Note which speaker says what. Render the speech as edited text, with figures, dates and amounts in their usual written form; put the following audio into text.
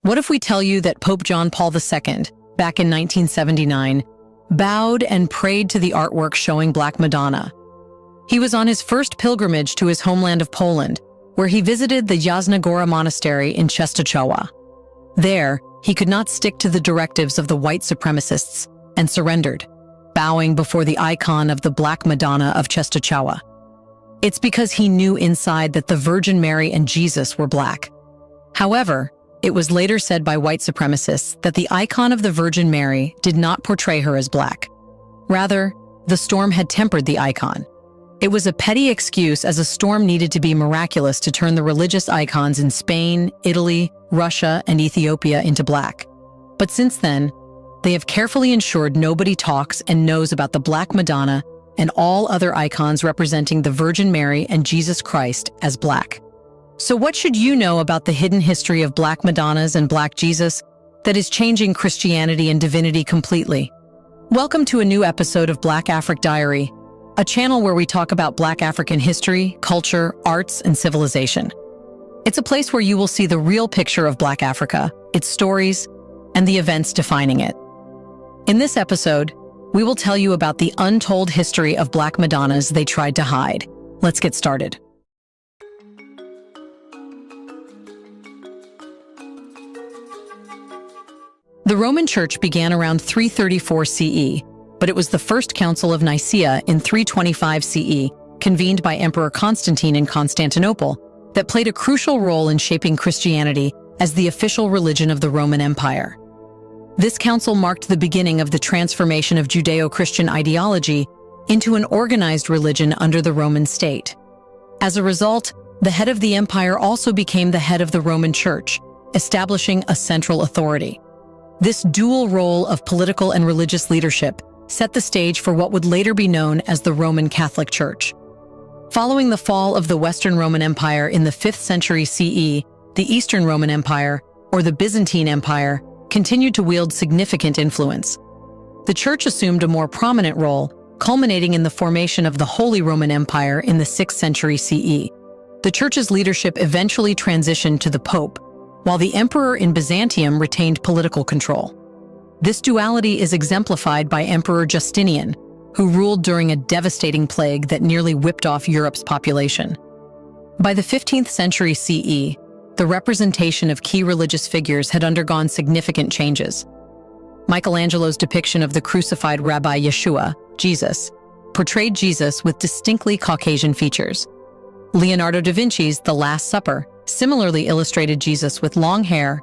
Speaker 1: What if we tell you that Pope John Paul II, back in 1979, bowed and prayed to the artwork showing Black Madonna? He was on his first pilgrimage to his homeland of Poland, where he visited the Jasna Gora Monastery in Czestochowa. There, he could not stick to the directives of the white supremacists and surrendered, bowing before the icon of the Black Madonna of Czestochowa. It's because he knew inside that the Virgin Mary and Jesus were black. However, it was later said by white supremacists that the icon of the Virgin Mary did not portray her as black. Rather, the storm had tempered the icon. It was a petty excuse, as a storm needed to be miraculous to turn the religious icons in Spain, Italy, Russia, and Ethiopia into black. But since then, they have carefully ensured nobody talks and knows about the Black Madonna and all other icons representing the Virgin Mary and Jesus Christ as black. So what should you know about the hidden history of Black Madonnas and Black Jesus that is changing Christianity and divinity completely? Welcome to a new episode of Black Afric Diary, a channel where we talk about Black African history, culture, arts, and civilization. It's a place where you will see the real picture of Black Africa, its stories, and the events defining it. In this episode, we will tell you about the untold history of Black Madonnas they tried to hide. Let's get started. The Roman Church began around 334 CE, but it was the First Council of Nicaea in 325 CE, convened by Emperor Constantine in Constantinople, that played a crucial role in shaping Christianity as the official religion of the Roman Empire. This council marked the beginning of the transformation of Judeo-Christian ideology into an organized religion under the Roman state. As a result, the head of the empire also became the head of the Roman Church, establishing a central authority. This dual role of political and religious leadership set the stage for what would later be known as the Roman Catholic Church. Following the fall of the Western Roman Empire in the 5th century CE, the Eastern Roman Empire, or the Byzantine Empire, continued to wield significant influence. The Church assumed a more prominent role, culminating in the formation of the Holy Roman Empire in the 6th century CE. The Church's leadership eventually transitioned to the Pope, while the Emperor in Byzantium retained political control. This duality is exemplified by Emperor Justinian, who ruled during a devastating plague that nearly whipped off Europe's population. By the 15th century CE, the representation of key religious figures had undergone significant changes. Michelangelo's depiction of the crucified Rabbi Yeshua, Jesus, portrayed Jesus with distinctly Caucasian features. Leonardo da Vinci's The Last Supper similarly illustrated Jesus with long hair